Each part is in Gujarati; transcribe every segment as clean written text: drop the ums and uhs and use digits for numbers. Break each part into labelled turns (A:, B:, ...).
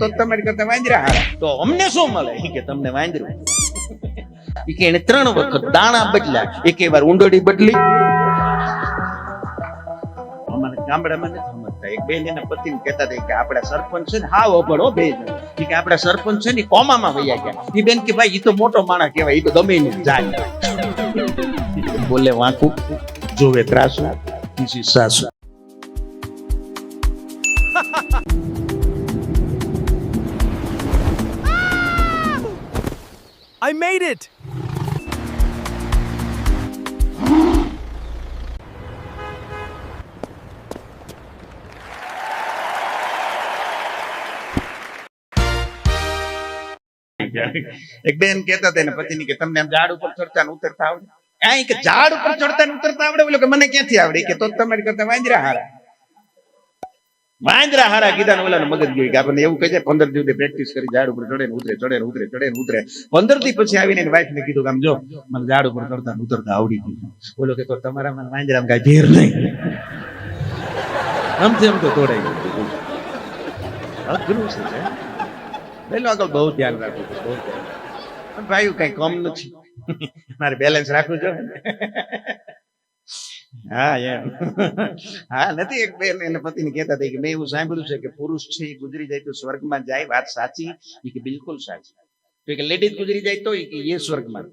A: તો તમારી કરતા વાંદરા હારા. તો અમને શું મળે કે તમને વાંદરું. કે એને 3 વખત દાણા બદલ્યા, એક વાર ઊંડળી બદલી. અમારે ગામડામાં નથી સમજતા. એક બેન એના પતિને કહેતા હતા કે આપણા સરપંચ છે ને હાવ અભડો બે કે આપણા સરપંચ છે ને કોમામાં વૈયા ગયા. એ બેન કે ભાઈ એ તો મોટો માણસ કહેવાય, એ તો ગમે ને જાય. બોલે વાંકું જોવે ત્રાસુ કિસી સાસુ.
B: I made it!
A: એક બેન કહેતા હતા એના પતિની કે તમને આમ ઝાડ ઉપર ચડતા ને ઉતરતા આવડે? કાંઈ કે ઝાડ ઉપર ચડતા ને ઉતરતા આવડે? બોલો કે મને ક્યાંથી આવડે? કે તો તમારી કરતા વાંદરા હારા. વાંદરા હારા કીધા ને ઓલાને મગજ ગયું કે આપણને એવું કહે છે 15 દિવસ પ્રેક્ટિસ કરી ઝાડ ઉપર ચડે ને ઉતરે, ચડે ને ઉતરે, ચડે ને ઉતરે. 15 દી પછી આવીને એની વાઈફ ને કીધું કે આમ જો મને ઝાડ ઉપર ચડતા ને ઉતરતા આવડી ગયું. બોલો કે તો તમારામાં વાંદરામાં કાંઈ ફેર નહીં. આમથી આમ તો તોડાઈ ગયું. અઘરું છે. પેલો આગળ બહુ ધ્યાન રાખવું છે, બહુ ધ્યાન. ભાઈ કઈ કમ નથી, મારે બેલેન્સ રાખવું જોઈએ. હા એમ. હા નથી. એક બેન એના પતિને કહેતા હતા કે મેં એવું સાંભળ્યું છે કે પુરુષ છે એ ગુજરી જાય તો સ્વર્ગમાં જાય. વાત સાચી? એ કે બિલકુલ સાચી. તો કે લેડીઝ ગુજરી જાય તો એ સ્વર્ગમાં.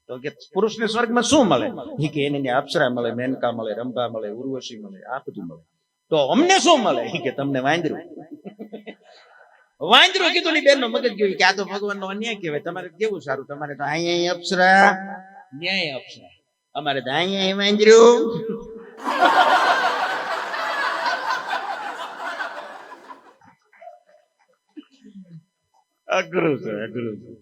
A: તો કે પુરુષને સ્વર્ગમાં શું મળે? એ કે એને અપ્સરા મળે, મેનકા મળે, રંભા મળે, ઉર્વશી મળે, આ બધું મળે. તો અમને શું મળે? એ કે તમને વાંદરું. વાંદરું કીધું ની બેન નો મગજ ગયું કે આ તો ભગવાન નો અન્યાય કહેવાય. તમારે કેવું સારું, તમારે તો અહીંયા અપ્સરા, ન્યાય અપ્સરા, અમારે તો અહીંયા વાંદરું. અઘરું છે, અઘરું છે.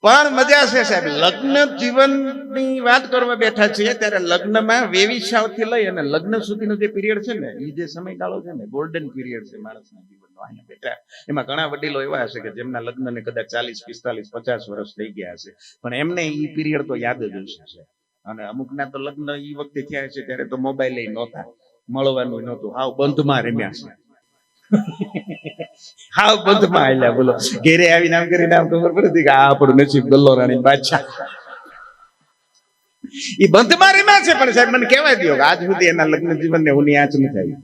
A: પણ મજા છે સાહેબ. લગ્ન જીવનની વાત કરવા બેઠા છીએ ત્યારે લગ્નમાં વેવિશાવ થી લઈ અને લગ્ન સુધીનો જે પીરિયડ છે ને, એ જે સમયગાળો છે ને, ગોલ્ડન પીરિયડ છે માણસના જીવનનો. અહીંયા બેઠા એમાં ઘણા વડીલો એવા હશે કે જેમના લગ્નને કદાચ 40, 45, 50 વર્ષ થઈ ગયા હશે, પણ એમને એ પીરિયડ તો યાદ જ હશે. અને અમુકના તો લગ્ન એ વખતે થયા છે ત્યારે તો મોબાઈલ નહોતા, મળવાનું નહોતું, હાવ બંધમાં રમ્યા છે. હાવ બંધમાં આલ્યા. બોલો ઘેરે આવીને આમ કરીને આમ ખબર પડતી કે આ આપણું નસીબ ગલ્લો રાણી બાદશાહ. એ બંધમાં રમ્યા છે. પણ સાહેબ મને કહેવાય દો કે આજ સુધી એના લગ્ન જીવનને ઊની આંચ નથી આવી.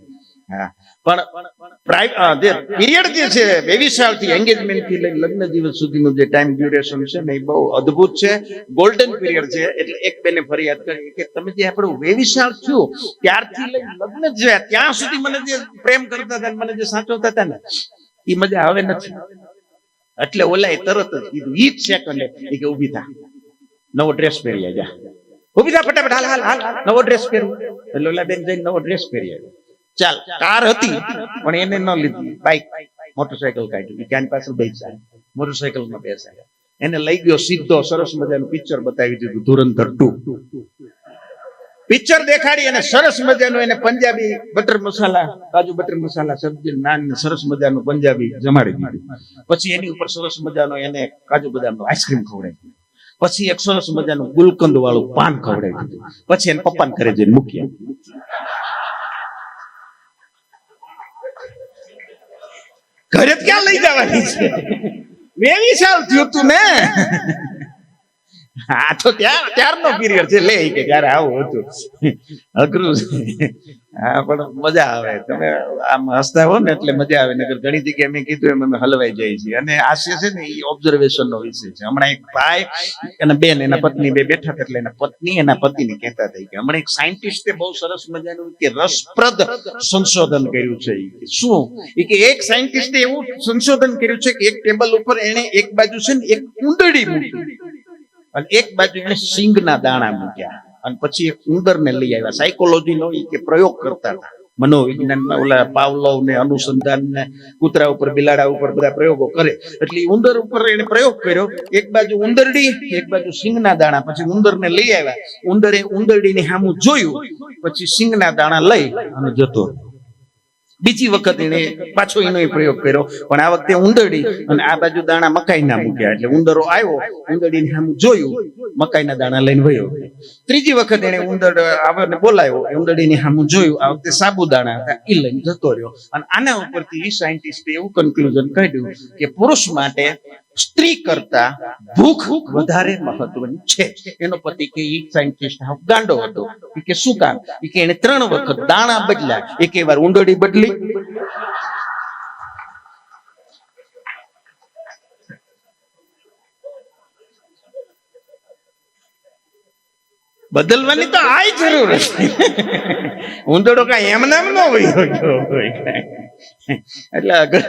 A: હા, પણ જે પીરિયડ જે છે વેવિશાળ થી એન્ગેજમેન્ટ થી લઈને લગ્ન જીવન સુધીનું જે ટાઈમ ડ્યુરેશન છે ને, એ બહુ અદ્ભુત છે, ગોલ્ડન પીરિયડ છે. એટલે એક બેને ફરિયાદ કરી કે તમે જે આપણું વેવિશાળ થયું ત્યારથી લઈ લગ્ન જોયા ત્યાં સુધી મને જે પ્રેમ કરતા હતા, મને જે સાચવતા હતા ને, એ મજા હવે નથી. એટલે ઓલા તરત જ કીધું ઈ જ સેકન્ડે કે ઉભી થા, નવો ડ્રેસ પહેરી જા, ઉભી થા ફટાફટ, હાલ હાલ હાલ નવો ડ્રેસ પહેરવું. એટલે ઓલા બેન જઈને નવો ડ્રેસ પહેરી આવ્યો. ચાલ, કાર હતી પણ એને ન લીધી, બાઈક મોટરસાયકલ કાઢ્યું, ક્યાંની પાછળ બેસા, મોટરસાયકલ માં બેસાડ્યા. એને લઈ ગયો સીધો, સરસ મજાનું પિક્ચર બતાવી દીધું, ધુરંધર 2 પિક્ચર દેખાડી. અને સરસ મજાનું એને પંજાબી બટર મસાલા, કાજુ બટર મસાલા, સબ્જી, નાન, સરસ મજાનું પંજાબી જમાડી દીધું. પછી એની ઉપર સરસ મજાનો એને કાજુ બદામનો આઈસ્ક્રીમ ખવડાવી. પછી એક સરસ મજાનું ગુલકંદ વાળું પાન ખવડાવી દીધું. પછી એને પપ્પાને ઘરે જઈને મૂક્યા. ઘરે ક્યાં લઈ જવાની છે? વેવી સાલ થયું તું ને. હા તો ત્યારનો પીરિયડ છે. લે કે ત્યારે આવું હતું. અઘરું છે. હા પણ મજા આવે. તમે આમ હસતા હો ને એટલે મજા આવે. નકર ઘણી જગ્યાએ મેં કીધું એમ અમે હલવાઈ જાય છે. અને હાસ્ય છે ને એ ઓબ્ઝર્વેશન નો વિષય છે. હમણાં એક ભાઈ અને બેન, એના પત્ની બે બેઠા હતા. એટલે એના પત્ની એના પતિને કહેતા હતા કે હમણાં એક સાયન્ટિસ્ટે બહુ સરસ મજાનું કે રસપ્રદ સંશોધન કર્યું છે. શું? એ કે એક સાયન્ટિસ્ટે એવું સંશોધન કર્યું છે કે એક ટેબલ ઉપર એને એક બાજુ છે ને એક ઊંદરડી મૂકી અને એક બાજુ એને સિંગના દાણા મૂક્યા. અને પછી એક ઉંદરને લઈ આવ્યા. સાયકોલોજીનો કે પ્રયોગ કરતા હતા, મનોવિજ્ઞાનમાં ઓલા પાવલોવ ને અનુસંધાન ને કૂતરા ઉપર, બિલાડા ઉપર બધા પ્રયોગો કરે. એટલે ઉંદર ઉપર એને પ્રયોગ કર્યો. એક બાજુ ઉંદરડી, એક બાજુ સિંગના દાણા. પછી ઉંદરને લઈ આવ્યા. ઉંદરે ઉંદરડીની સામું જોયું, પછી સિંગના દાણા લઈ અને જતો. બીજી વખત એને પાછો એનો પ્રયોગ કર્યો, પણ આ વખતે ઉંદરડી અને આ બાજુ દાણા મકાઈના મૂક્યા. એટલે ઉંદરો આવ્યો, ઉંદરડીને સામે જોયું, મકાઈના દાણા લઈને વયો. ત્રીજી વખત એને ઉંદર આવને બોલાવ્યો, ઉંદરડીની સામે જોયું, આ વખતે સાબુદાણા હતા એ લઈને જતો રહ્યો. અને આના ઉપરથી સાયન્ટિસ્ટે એવું કન્ક્લુઝન કાઢ્યું કે પુરુષ માટે સ્ત્રી કરતા ભૂખ વધારે મહત્વની છે. એનો પતિ કે ઈ સાયન્ટિસ્ટ ગાંડો હતો. કે શું કામ? કે એને 3 વખત દાણા બદલ્યા, એક વાર ઉંદરડી બદલી, બદલવાની તો આય જરૂર હતી. ઉંદરડો કઈ એમ નામ ન હોય. એટલે આગળ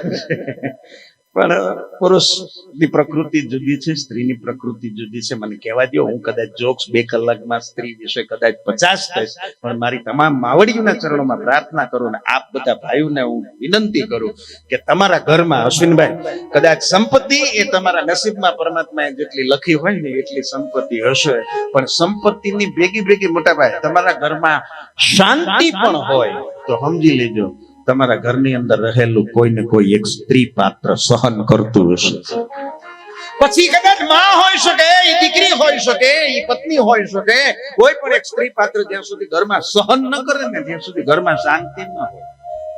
A: પણ પુરુષની પ્રકૃતિ જુદી છે, સ્ત્રીની પ્રકૃતિ જુદી છે. મને કહેવા દો, હું કદાચ જોક્સ 2 કલાકમાં સ્ત્રી વિશે કદાચ 50 કહીશ, પણ મારી તમામ માવડીઓના ચરણોમાં પ્રાર્થના કરું ને આપ બધા ભાઈઓને હું વિનંતી કરું કે તમારા ઘરમાં, અશ્વિનભાઈ, કદાચ સંપત્તિ એ તમારા નસીબમાં પરમાત્માએ જેટલી લખી હોય ને એટલી સંપત્તિ હશે, પણ સંપત્તિની ભેગી મોટા ભાઈ તમારા ઘરમાં શાંતિ પણ હોય તો સમજી લેજો તમારા ઘરની અંદર રહેલું કોઈ ને કોઈ એક સ્ત્રી પાત્ર સહન કરતું હશે. પછી કદાચ માં હોઈ શકે, એ દીકરી હોઈ શકે, એ પત્ની હોઈ શકે, કોઈ પણ એક સ્ત્રી પાત્ર જ્યાં સુધી ઘરમાં સહન ન કરે ને ત્યાં સુધી ઘરમાં શાંતિ ન હોય.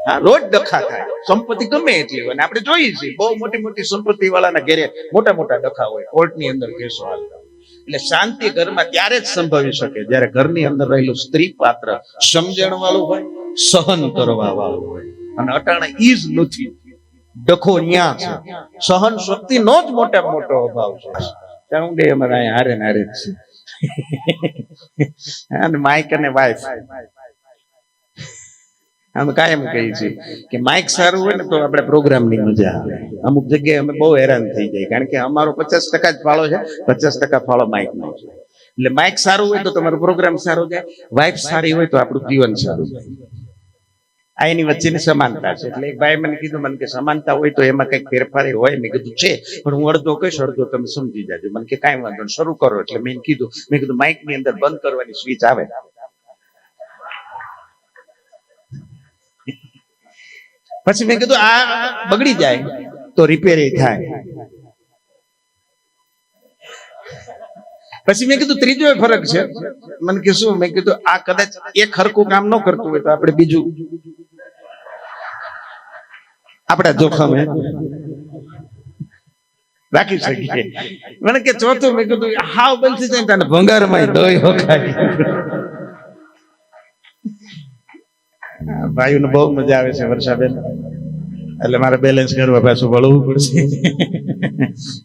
A: હા, રોજ ડખા થાય, સંપત્તિ ગમે એટલી હોય. આપણે જોઈએ છીએ બહુ મોટી સંપત્તિ વાળાના ઘરે મોટા ડખા હોય, કોર્ટની અંદર કેસો હાલતા. એટલે શાંતિ ઘરમાં ત્યારે જ સંભવી શકે જ્યારે ઘરની અંદર રહેલું સ્ત્રી પાત્ર સમજણ વાળું હોય, સહન કરવા વાળું હોય. અને અટાણે ઈ જ નથી, ડખો ન્યા છે. સહન શક્તિ નો જ મોટો અભાવ છે. ચાઉંડે અમારા અહીંયા હારે ને હારે જ છે. અને માઇક અને વાઇફ અમે કાયમ કહીએ છીએ કે માઇક સારું હોય ને તો આપણે પ્રોગ્રામની મજા આવે. અમુક જગ્યાએ અમે બહુ હેરાન થઈ જાય, કારણ કે અમારો 50% જ ફાળો છે, 50% ફાળો માઇક નો છે. એટલે માઇક સારું હોય તો તમારો પ્રોગ્રામ સારો જાય, વાઇફ સારી હોય તો આપણું જીવન સારું જાય. આ એની વચ્ચેની સમાનતા છે. એટલે એક ભાઈ મને કીધું, મને કે સમાનતા હોય તો એમાં કઈક ફેરફાર હોય. મેં કીધું છે, પણ હું અડધો કહીશ, અડધો તમે સમજી જાજો. મને કે કાંઈ વાંધો નહીં, શરૂ કરો. એટલે મેં કીધું માઇક ની અંદર બંધ કરવાની સ્વિચ આવે, પછી મેં કીધું આ બગડી જાય તો રિપેર થાય. પછી મેં કીધું ત્રીજો ફરક છે. મને કે શું? મેં કીધું આ કદાચ એક હરખું કામ ન કરતું હોય તો આપણે બીજું આપણા જોખમે રાખી શકીએ. મને કે ચોથું, મેં કીધું હાવ બંધ થઈ જાય તને ભંગારમાં દોય હોખાય. ભાઈઓને બહુ મજા આવે છે વર્ષાબેન, એટલે મારે બેલેન્સ કરવા પાછું વળવું પડશે.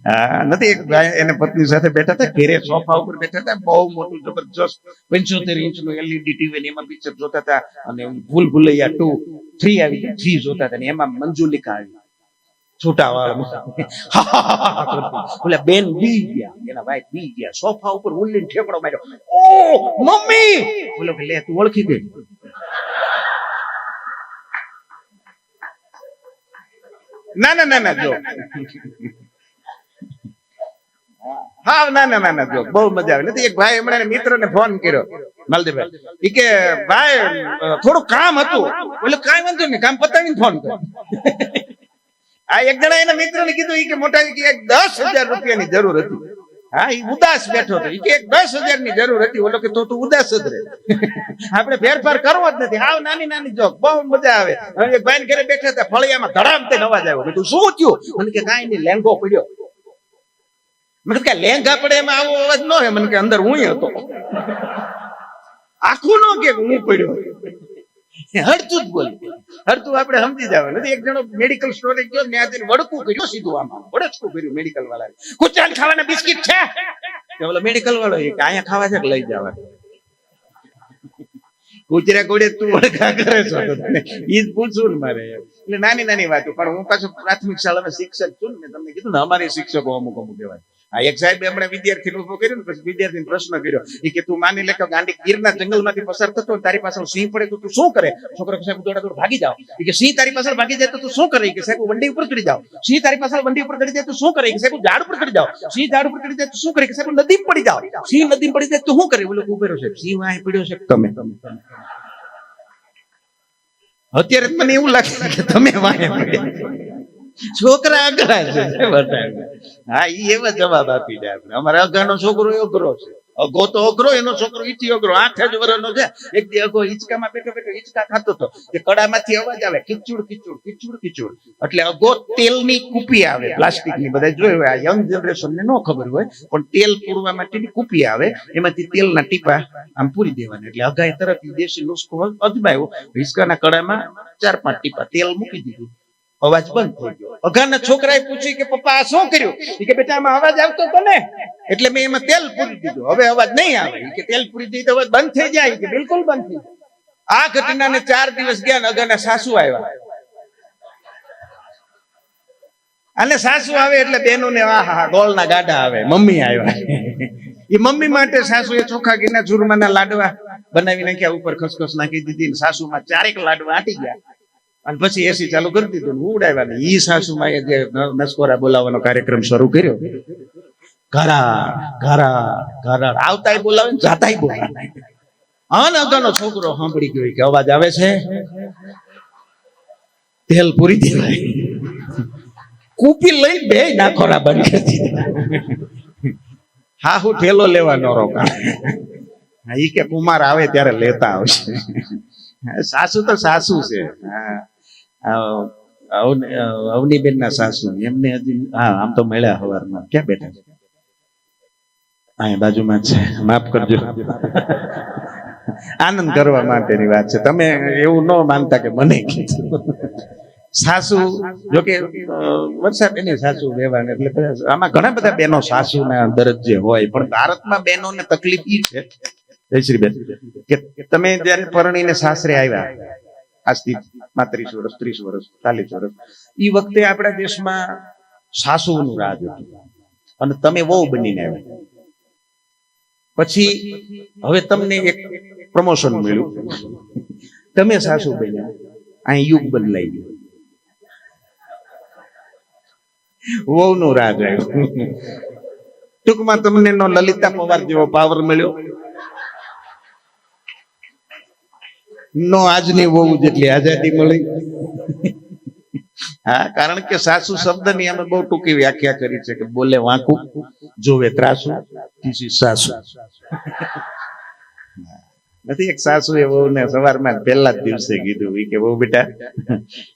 A: હા, નથી એક ભાઈ એને પત્ની સાથે બેઠા હતા, ઘેરે સોફા ઉપર બેઠા હતા, બહુ મોટું જબરજસ્ત 75 ઇંચનું LED ટીવી, એમાં પિક્ચર જોતા હતા. અને ભૂલ ભુલૈયા 2, 3 આવી ગઈ, 3 જોતા હતા. ને એમાં મંજુલિકા આવી, છૂટા વાળ, બોલે બેન બી ગયા, એના વાઈફ બી ગયા, સોફા ઉપર ઉલ્લીને ઠેકડો માર્યો. ઓ મમ્મી! બોલો કે લે તું ઓળખી ગઈ? ના જો હા ના જો બહુ મજા આવે. નથી એક ભાઈ હમણાં મિત્રને ફોન કર્યો, માલદીભાઈ, ઈ કે ભાઈ થોડું કામ હતું. બોલે કાંઈ વાંધો નહીં, કામ પતાવીને ફોન કર. આ એક જણા એના મિત્રને કીધું, ઈ કે મોટા કે 10,000 રૂપિયાની જરૂર હતી. હા, ઈ ઉદાસ બેઠો હતો. ઈ કે 10,000 ની જરૂર હતી. ઓલો કે તો તું ઉદાસ જ રહે, આપણે ફેરફાર કરવો જ નથી. હાવ નાની જોક, બહુ મજા આવે. એક ભાઈ ઘરે બેઠા હતા, ફળિયામાં ધડામ તે અવાજ આવ્યો. મેં કીધું શું થયું? મને કે કાંઈ નહીં, લેંગો પડ્યો. મને કે લેંગા પડે એમાં આવો અવાજ ન હોય. મને કે અંદર હું હતો, આખું ન કે હું પડ્યો. હડતું જ બોલ, હડતું આપણે સમજી જવા. નથી એક જણો મેડિકલ સ્ટોરે ગયો, ત્યાં જઈને વડકું કર્યું, સીધું આમાં વડચકું કર્યું મેડિકલ વાળા. કુચાન ખાવાના બિસ્કિટ છે? ઓલો મેડિકલ વાળો અહીંયા ખાવા છે કે લઈ જવા? કુચરા કોડે તું વડકા કરે છો, ઈ જ પૂછવું ને મારે. એટલે નાની વાતો. પણ હું પાછું પ્રાથમિક શાળામાં શિક્ષક છું ને, મેં તમને કીધું ને અમારી શિક્ષકો અમુક કહેવાય. આ એક સાહેબ હમણાં વિદ્યાર્થીને ઉભો કર્યો ને, પછી વિદ્યાર્થીને પ્રશ્ન કર્યો, એ કે તું માની લે કે ગાંડી ગીરના જંગલમાંથી પસાર થતો તારી પાછળ સિંહ પડે તો તું શું કરે? છોકરો સાહેબ દોડા ભાગી જાવ. એ કે સિંહ તારી પાછળ ભાગી જાય તો તું શું કરે? કે સાહેબ વંડી ઉપર ચડી જાવ. સિંહ તારી પાછળ વંડી ઉપર ચડી જાય તો શું કરે? કે સાહેબ ઝાડ ઉપર ચડી જાવ. સિંહ ઝાડ ઉપર ચડી જાય તો શું કરે? કે સાહેબ નદી પડી જાવ. સિંહ નદી પડી જાય તો શું કરે? બોલો ઉભેરો છે સિંહ વાય પડ્યો છે તમે. અત્યારે મને એવું લાગે કે તમે વાંહે પડ્યા. છોકરા અઘરા છે હા ઈ એવા જવાબ આપી દે આપણે. અમારા અઘાનો છોકરો અઘરો છે, અઘો તો અઘરો, એનો છોકરો ઈથી અઘરો, 8 જ વર્ષનો છે. એક દી અઘો હિંચકામાં બેઠો બેઠો હિંચકા ખાતો હતો, તે કડામાંથી અવાજ આવે ખીચુડ ખીચુડ ખીચુડ ખીચુડ, એટલે અઘો તેલની કૂપી આવે પ્લાસ્ટિકની, બધા જોયું હોય, આ યંગ જનરેશનને ન ખબર હોય, પણ તેલ પૂરવા માટેની કૂપી આવે, એમાંથી તેલના ટીપા આમ પૂરી દેવાના. એટલે અઘાએ તરત દેશી નુસ્ખો અજમાયો, હિંચકાના કડામાં 4-5 ટીપા તેલ મૂકી દીધું, અવાજ બંધ થઈ ગયો. અઘાના છોકરાએ પૂછ્યું કે પપ્પા આ શું કર્યું? કે બેટા આમાં અવાજ આવતો હતો ને એટલે મેં એમાં તેલ પૂરી દીધું, હવે અવાજ નહીં આવે. કે તેલ પૂરી દીધું અવાજ બંધ થઈ જાય? કે બિલકુલ બંધ થઈ જાય. આ ઘટનાને 4 દિવસ ગયા ને અઘાના સાસુ આવ્યા, અને સાસુ આવે એટલે બહેનોને આહા ગોળના ગાડા આવે. મમ્મી આવ્યા, એ મમ્મી માટે સાસુએ ચોખા ઘીના ચૂરમાના લાડવા બનાવી નાખ્યા, ઉપર ખસખસ નાખી દીધી, સાસુમાં 4 લાડવા આટી ગયા, અને પછી એસી ચાલુ કરી દીધું, ઉડાવ્યા. ઈ સાસુમાં જે નસકોરા બોલાવવાનો કાર્યક્રમ શરૂ કર્યો, ઘરા ઘરા ઘરા આવતાય બોલાવે ને જાતાય બોલાવે. અઘાનો છોકરો સાંભળી ગયો કે અવાજ આવે છે, તેલ પૂરી દેવાય, કૂપી લઈ 2 નાખોરા બંધ કરી દીધા. હા હું ઠેલો લેવા નો રોકા, ઈ કે કુમાર આવે ત્યારે લેતા આવશે. સાસુ તો સાસુ છે. અવનીબેન ના સાસુ, એમને હજી હા આમ તો મળ્યા સવારમાં. ક્યાં બેઠા છે? અહીંયા બાજુમાં છે, માફ કરજો. આનંદ કરવા માટેની વાત છે, તમે એવું ન માનતા કે મને કીધું. સાસુ જોકે વર્ષાબેનની સાસુ રહેવાને, એટલે આમાં ઘણા બધા બહેનો સાસુના દરજ્જે હોય, પણ ભારતમાં બહેનોને તકલીફ ઈ છે જયશ્રીબેન કે તમે જયારે પરણીને સાસરે આવ્યા, આજથી 35 વર્ષ 30 વર્ષ 40 વર્ષ, એ વખતે આપણા દેશમાં સાસુનું રાજ હતું, અને તમે વહુ બનીને આવ્યા. પછી હવે તમને એક પ્રમોશન મળ્યું, તમે સાસુ બન્યા, અહીં યુગ બદલાઈ ગયું, વહુનું રાજ આવ્યું. ટૂંકમાં તમને નો લલિતા પવાર જેવો પાવર મળ્યો, નો આજની વહુ જેટલી આઝાદી મળી. હા, કારણ કે સાસુ શબ્દની અમે બહુ ટૂંકી વ્યાખ્યા કરી છે કે બોલે વાંકું, જોવે ત્રાસુ, સાસુ નથી. એક સાસુ એ વહુ ને સવારમાં પહેલા જ દિવસે કીધું કે બહુ બેટા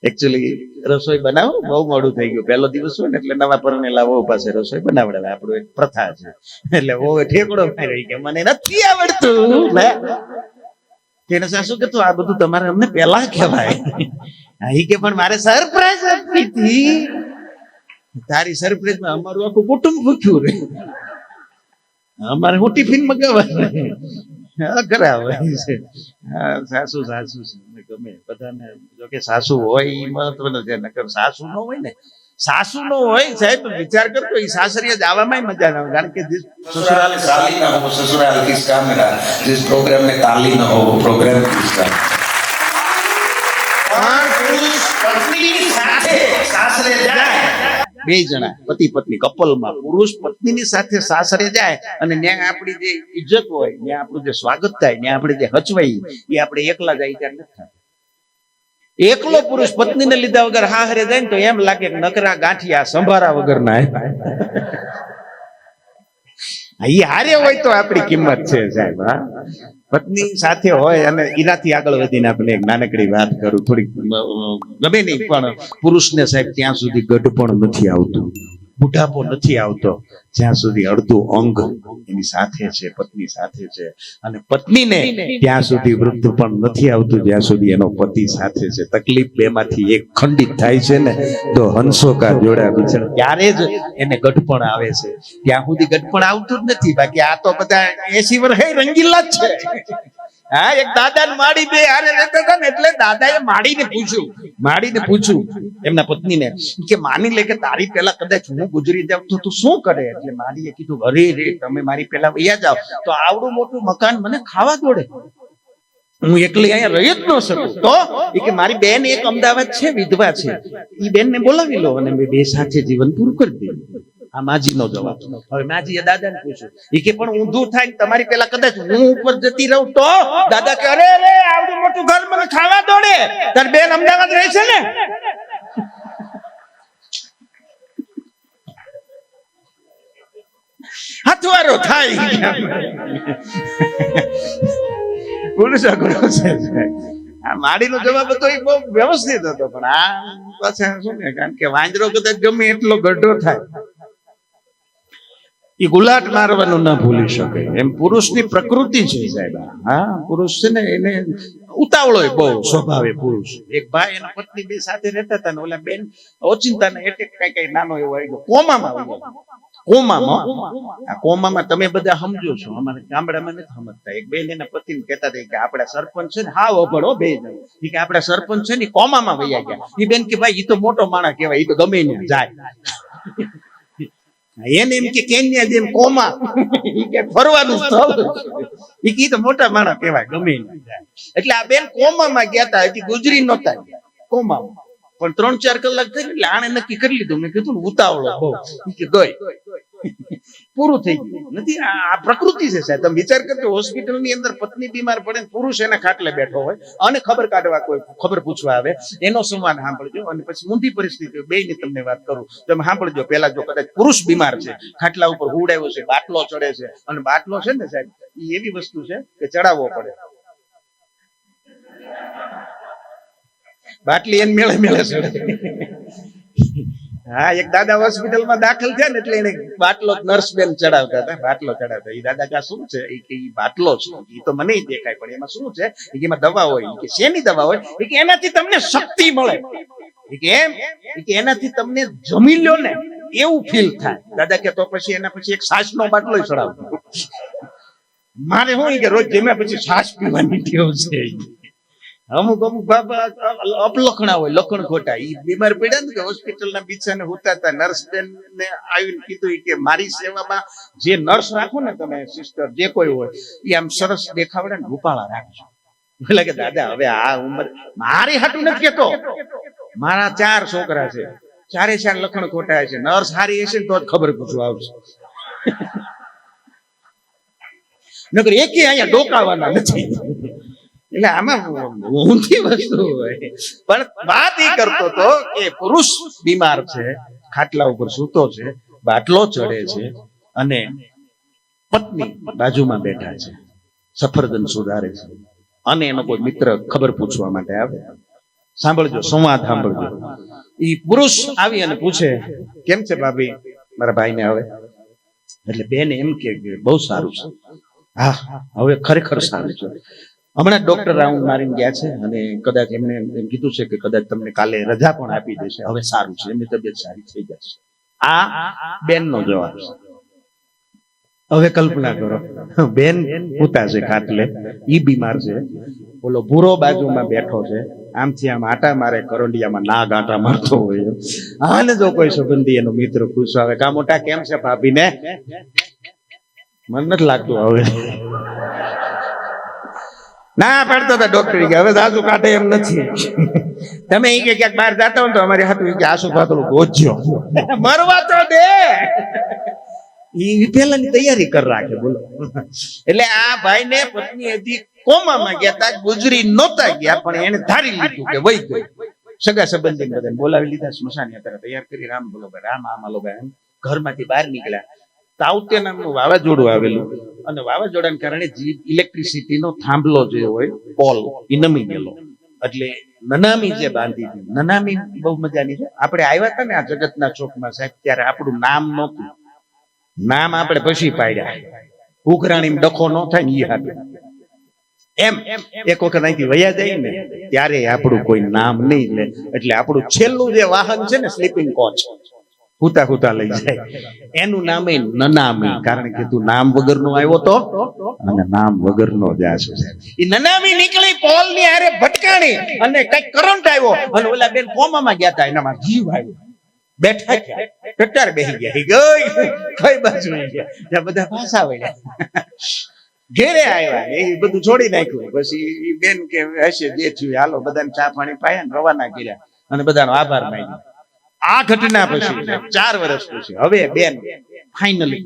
A: એકચ્યુઅલી રસોઈ બનાવો, બહુ મોડું થઈ ગયું, પહેલો દિવસ હોય ને એટલે નવા પરણેલા વહુ પાસે રસોઈ બનાવડાવે, આપણું એક પ્રથા છે. એટલે વહુ ઠેકડો માર્યો કે મને નથી આવડતું. તેને સાસુ કે આ બધું તમારે અમને પેલા કહેવાય. ઈ કે પણ મારે સરપ્રાઈઝ આપવી હતી. તારી સરપ્રાઈઝમાં અમારું આખું કુટુંબ ભૂખ્યું રે, અમારે હું ટિફિન મગાવવાનું. અઘરા હોય છે સાસુ. સાસુ છે ગમે બધાને, જોકે સાસુ હોય એ મહત્વનો છે, નકર સાસુ ન હોય ને, સાસુ નો હોય સાહેબ, વિચાર કરતો એ સાસરીએ જવામાં મજા ના આવે, કારણ કે ससुराल खाली ना हो ससुराल किसका मेरा, जिस प्रोग्राम में ताली ना हो वो प्रोग्राम किसका. पुरुष पत्नी સાથે સાસરે જાય, 2 જણા પતિ પત્ની કપલમાં પુરુષ પત્નીની સાથે સાસરે જાય, અને ત્યાં આપણી જે ઇજ્જત હોય, ત્યાં આપણું જે સ્વાગત થાય, ત્યાં આપણે જે હચવાઈ, એ આપણે એકલા જાય ત્યારે નથી થતું. એકલો પુરુષ પત્નીને લીધા વગર હાહરે જાય ને તો એમ લાગે કે નકરા ગાંઠિયા સંભારા વગર ના. ઈ હારે હોય તો આપણી કિંમત છે સાહેબ. હા, પત્ની સાથે હોય, અને એનાથી આગળ વધીને આપણે એક નાનકડી વાત કરું, થોડીક ગમે નહીં, પણ પુરુષને સાહેબ ત્યાં સુધી ગઢપણ નથી આવતું, બુઢાપો નથી આવતો, જ્યાં સુધી અડધું અંગ એની સાથે છે, પત્ની સાથે છે, અને પત્નીને ત્યાં સુધી વૃદ્ધ પણ નથી આવતું જ્યાં સુધી એનો પતિ સાથે છે. તકલીફ બેમાંથી એક ખંડિત થાય છે ને તો હંસો કા જોડા બિછડ, ત્યારે જ એને ગઢપણ આવે છે. ત્યાં સુધી ગઢપણ આવતું જ નથી. બાકી આ તો બધા 80 વર્ષે રંગીલા જ છે. હા, એક દાદા ને માડી બે હારે રહેતા હતા ને, એટલે દાદાએ માડીને પૂછ્યું એમના પત્નીને કે માની લે કે તારી પહેલા કદાચ હું ગુજરી જાઉં તો તું શું કરે? એટલે માડીએ કીધું અરે રે, તમે મારી પહેલા વૈયા જાઓ તો આવડું મોટું મકાન મને ખાવા દોડે, હું એકલી અહીંયા રહી જ ન શકું. તો એ કે મારી બેન એક અમદાવાદ છે, વિધવા છે, એ બેન ને બોલાવી લો અને બે સાથે જીવન પૂરું કરી દઈએ. આ માજીનો જવાબ. હવે માજીએ દાદાને પૂછ્યું, એ કે પણ ઊંધું થાય ને તમારી પેલા કદાચ હું ઉપર જતી રહું તો? દાદા કે અરે રે આવડું મોટું ઘર મને ખાવા દોડે, તાર બેન અમદાવાદ રહે છે ને. હથવારો થાય. પુરુષ અઘરો છે. આ માડીનો જવાબ હતો એ બહુ વ્યવસ્થિત હતો, પણ આ પાછા શું ને, કારણ કે વાંદરો કદાચ ગમે એટલો ગઢો થાય એ ગુલાટ મારવાનું ના ભૂલી શકે. એમ પુરુષની પ્રકૃતિ છે સાહેબ. હા, પુરુષ છે ને એને ઉતાવળો બહુ સ્વભાવે પુરુષ. એક ભાઈ અને પત્ની બે સાથે રહેતા હતા ને ઓલા બેન ઓચિંતા ને એટેક કઈ નાનો એવો આવી ગયો, કોમામાં આવી ગયો. કોમામાં તમે બધા સમજો છો, અમારે ગામડામાં નથી સમજતા. એક બેન એના પતિને કહેતા હતા કે આપડા સરપંચ છે ને, હા વભળો બે કે આપડા સરપંચ છે ને કોમામાં વૈયા ગયા. એ બેન કે ભાઈ એ તો મોટો માણસ કહેવાય, એ તો ગમે ને જાય. એને એમ કે કેન્યા જેમ કોમા કે ફરવાનું સ્થળ, એ તો મોટા માણસ કહેવાય, ગમે ને જાય. એટલે આ બેન કોમામાં ગયા હતા, હજી ગુજરી નહોતા કોમામાં, પણ 3-4 કલાક થઈ એટલે આણે નક્કી કરી લીધું. મેં કીધું ને ઉતાવળો બહુ, કે ગઈ પૂરું થઈ ગયું નથી. આ પ્રકૃતિ છે સાહેબ. તમે વિચાર કરજો, હોસ્પિટલ ની અંદર પત્ની બીમાર પડે, પુરુષ એના ખાટલે બેઠો હોય અને ખબર કાઢવા કોઈ ખબર પૂછવા આવે, એનો સંવાદ સાંભળજો. અને પછી ઊંધી પરિસ્થિતિ બે ની તમને વાત કરું, તમે સાંભળજો. પેલા જો કદાચ પુરુષ બીમાર છે, ખાટલા ઉપર હુડાયો છે, બાટલો ચડે છે, અને બાટલો છે ને સાહેબ એ એવી વસ્તુ છે કે ચડાવવો પડે. બાટલી એને મેળે મેળે ચડે. હા, એક દાદા હોસ્પિટલમાં દાખલ થયા ને એટલે એને બાટલો નર્સ બેન ચડાવતા હતા, બાટલો ચડાવતા. એ દાદા કા શું છે? એ કે બાટલો છે, એ તો મને દેખાય, પણ એમાં શું છે? એમાં દવા હોય. કે શેની દવા હોય? એ કે એનાથી તમને શક્તિ મળે. એ કે એમ? એ કે એનાથી તમને જમી લ્યો ને એવું ફીલ થાય. દાદા કે તો પછી એના પછી એક છાશનો બાટલો ચડાવતો. મારે શું કે રોજ જેમાં પછી છાશ પીવાની ટેવ છે. અમુક બાબા અપલખણા હોય, લખણ ખોટા. ઈ બીમાર પડ્યા ને કે હોસ્પિટલના બિછાને હોતા, નર્સ બેન ને આવીને કીધું કે મારી સેવામાં જે નર્સ રાખો ને તમે, સિસ્ટર જે કોઈ હોય, એ આમ સરસ દેખાવડે ને રૂપાળા રાખજો. એટલે કે દાદા હવે આ ઉંમર મારી હાટું નથી કેતો, મારા 4 છોકરા છે, 4 લખણ ખોટા છે. નર્સ હારી હશે ને તો જ ખબર પૂછવા આવશે, નકર એકે અહીંયા ડોકાવાના નથી. એટલે આમાં ઊંધી વસ્તુ હોય. પણ વાત એ કરતો હતો કે પુરુષ બીમાર છે, ખાટલા ઉપર સૂતો છે, બાટલો ચડે છે, અને પત્ની બાજુમાં બેઠા છે, સફરજન સુધારે છે, અને એનો કોઈ મિત્ર ખબર પૂછવા માટે આવે. સાંભળજો, સંવાદ સાંભળજો. એ પુરુષ આવી અને પૂછે, કેમ છે ભાભી મારા ભાઈને? હવે એટલે બેન એમ કે બહુ સારું છે. હા, હવે ખરેખર સારું છે. હમણાં ડોક્ટર રાઉન્ડ મારીને ગયા છે અને કદાચ એમને એમ કીધું છે કે કદાચ તમને કાલે રજા પણ આપી દેશે. હવે સારું છે, એમની તબિયત સારી થઈ જશે. આ બેન નો જવાબ છે. હવે કલ્પના કરો, બેન પૂતા છે ખાટલે, ઈ બીમાર છે, બોલો ભૂરો બાજુમાં બેઠો છે, આમથી આમ આટા મારે, કરોડિયામાં નાગ આટા મારતો હોય. આને જો કોઈ સંબંધી એનો મિત્ર પૂછવા આવે, કા મોટા કેમ છે ભાભી ને? મને નથી લાગતું હવે ના પાડતો હતા ડોક્ટર કે હવે સાસુ કાઢે એમ નથી. તમે એ કે ક્યાંક બહાર જતા હોય તો અમારી હાથું કે આસુ પાતળું ગોજ્યો મરવા તો દે, ઈ પેલાની તૈયારી કરી રાખે. બોલો, એટલે આ ભાઈ ને પત્ની હજી કોમામાં ગયા તા, ગુજરી નહોતા ગયા, પણ એને ધારી લીધું કે વહી ગઈ. સગા સંબંધી બધાને બોલાવી લીધા, સ્મશાની અત્યારે તૈયાર કરી. રામ બોલો ભાઈ, રામ આમ આલો ભાઈ. ઘરમાંથી બહાર નીકળ્યા, તાવતે નામનું વાવાઝોડું આવેલું, અને વાવાઝોડાને કારણે ઇલેક્ટ્રિસિટીનો થાંભલો જે હોય, પોલ, એ નમી ગયેલો. એટલે નનામી જે બાંધી હતી, નનામી બહુ મજાની છે. આપણે આવ્યા હતા ને આ જગતના ચોકમાં સાહેબ, ત્યારે આપણું નામ નહોતું. નામ આપણે પછી પાડ્યા, ઉઘરાણી ડખો ન થાય ને એ હાથે. એમ એક વખત અહીંથી વયા જાય ને ત્યારે આપણું કોઈ નામ નહીં લે. એટલે આપણું છેલ્લું જે વાહન છે ને, સ્લીપિંગ કોચ, હુતા હુતા લઈ જાય, એનું નામ એ નનામી. કારણ કે તું નામ વગરનો આવ્યો તો, અને નામ વગરનો જાશો. એ નનામી નીકળી, પોલ ની હારે ભટકાણી, અને કઈક કરંટ આવ્યો, અને ઓલા બેન કોમામાં ગયા હતા, એનામાં જીવ આવ્યો. બેઠા ટટ્ટાર બેસી ગયા, ગઈ કઈ બાજુ ગયા, ત્યાં બધા પાછા વળ્યા, ઘેરે આવ્યા, એ બધું છોડી નાખ્યું. પછી બેન કે હશે જે થયું, હાલો બધાને ચા પાણી પાયા ને રવાના કર્યા, અને બધાનો આભાર માન્યો. આ ઘટના પછી 4 વર્ષ પછી હવે બેન ફાઇનલી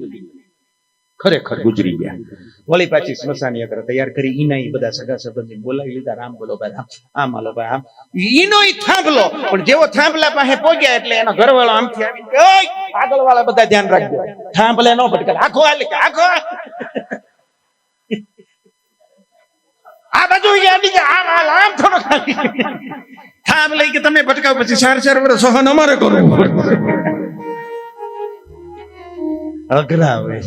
A: ખરેખર ગુજરી ગયા. વળી પાછી સ્મશાન યાત્રા તૈયાર કરી. ઈના ઈ બધા સગા સંબંધી બોલાવી લીધા. રામ બોલો ભાઈ રામ, આમ હાલો ભાઈ આમ. ઈનો ઈ થાંભલો, પણ જેવો થાંભલા પાસે પહોંચ્યા એટલે એનો ઘરવાળો આમથી આવીને કે ઓય આગળ વાળા બધા ધ્યાન રાખજો, થાંભલે નો ભટકે, આખો હાલ કે આખો આ બાજુ આમ હાલ આમ થોડો ખાલી થાંભલે કે તમે ભટકાવ પછી 4 વર્ષ સહન અમારે કરવું અઘરા હોય.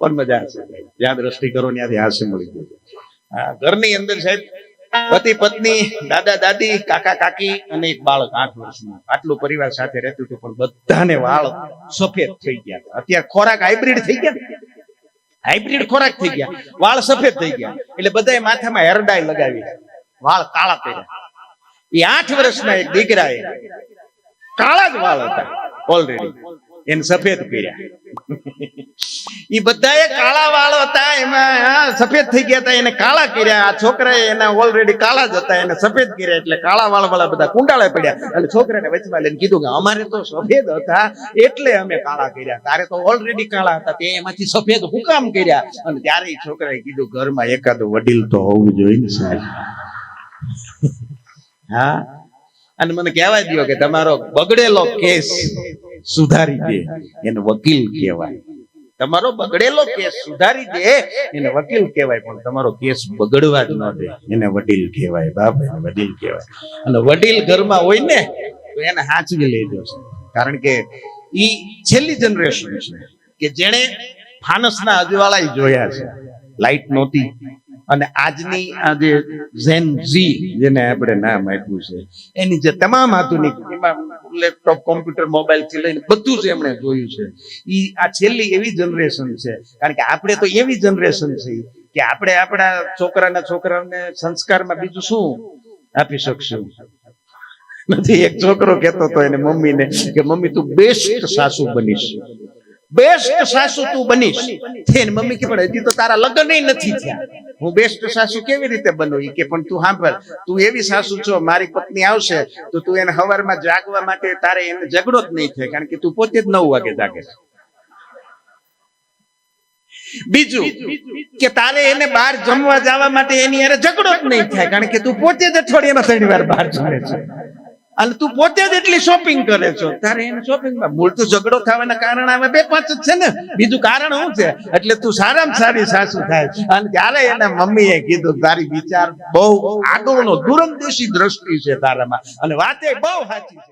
A: પણ મજા આવશે જ્યાં દ્રષ્ટિ કરો ત્યાંથી હાસ્ય મળી ગયું. ઘરની અંદર સાહેબ પતિ પત્ની, દાદા દાદી, કાકા કાકી અને એક બાળક 8 વર્ષનું, આટલું પરિવાર સાથે રહેતું હતું. પણ બધાને વાળ સફેદ થઈ ગયા. અત્યારે ખોરાક હાઇબ્રિડ થઈ ગયા, હાઇબ્રિડ ખોરાક થઈ ગયા, વાળ સફેદ થઈ ગયા. એટલે બધાએ માથામાં હેરડાઈ લગાવી, વાળ કાળા કર્યા. એ 8 વર્ષના એક દીકરાએ કાળા જ વાળ હતા ઓલરેડી, એને સફેદ કર્યા. એ બધાએ કાળા વાળ હતા, એમાં સફેદ થઈ ગયા હતા, એને કાળા કર્યા. આ છોકરાએ એના ઓલરેડી કાળા જ હતા, એને સફેદ કર્યા. એટલે કાળા વાળ વાળા બધા કુંડાળે પડ્યા. અને છોકરાને વચમાં લઈને કીધું કે અમારે તો સફેદ હતા એટલે અમે કાળા કર્યા, તારે તો ઓલરેડી કાળા હતા તે એમાંથી સફેદ હું કામ કર્યા. અને ત્યારે એ છોકરાએ કીધું ઘરમાં એકાદું વડીલ તો હોવું જોઈએ ને સાહેબ. હા, અને મને કહેવાય દો કે તમારો બગડેલો કેસ સુધારી દે એને વકીલ કહેવાય. તમારો બગડેલો કેસ સુધારી દે એને વકીલ કહેવાય, પણ તમારો કેસ બગડવા જ ન દે એને વડીલ કહેવાય. બાપ એને વડીલ કહેવાય. અને વડીલ ઘરમાં હોય ને તો એને સાચવી લેજો છે, કારણ કે ઈ છેલ્લી જનરેશન છે કે જેણે ફાનસના અજવાળા જોયા છે, લાઈટ નહોતી. અને આજની આ જે ઝેન ઝી જેને આપણે નામ આપ્યું છે, એની જે તમામ આધુનિક એમાં લેપટોપ, કોમ્પ્યુટર, મોબાઈલ થી લઈને બધું જ એમણે જોયું છે. ઈ આ છેલ્લી એવી જનરેશન છે, કારણ કે આપણે તો એવી જનરેશન છે કે આપણે આપણા છોકરાને સંસ્કારમાં બીજું શું આપી શકશું? નથી. એક છોકરો કહેતો હતો એને મમ્મીને કે મમ્મી તું બેસ્ટ સાસુ બનીશ, બેસ્ટ સાસુ તું બનીશ. એને મમ્મી કે પણ હજી તો તારા લગ્ન નથી થયા, હું બેસ્ટ સાસુ કેવી રીતે બનું? ઈ કે પણ તું સાંભળ, તું એવી સાસુ છો, મારી પત્ની આવશે તો તું એને સવારમાં જાગવા માટે તારે એને ઝઘડો જ નહીં થાય, કારણ કે તું પોતે જ 9 વાગે જાગે છે. બીજું કે તારે એને બહાર જમવા જવા માટે એની યારે ઝઘડો જ નહીં થાય, કારણ કે તું પોતે જ અઠવાડિયામાં 3 વાર બહાર જમે છે. અને તું પોતે જ એટલી શોપિંગ કરે છો, તારે એને શોપિંગમાં મૂળ તો ઝઘડો થવાના કારણ આવા 2-5 જ છે ને, બીજું કારણ શું છે? એટલે તું સારામાં સારી સાસુ થાય. અને ત્યારે એના મમ્મીએ કીધું તારી વિચાર બહુ આગળનો દૂરંદેશી દ્રષ્ટિ છે તારામાં, અને વાતે બહુ સાચી છે.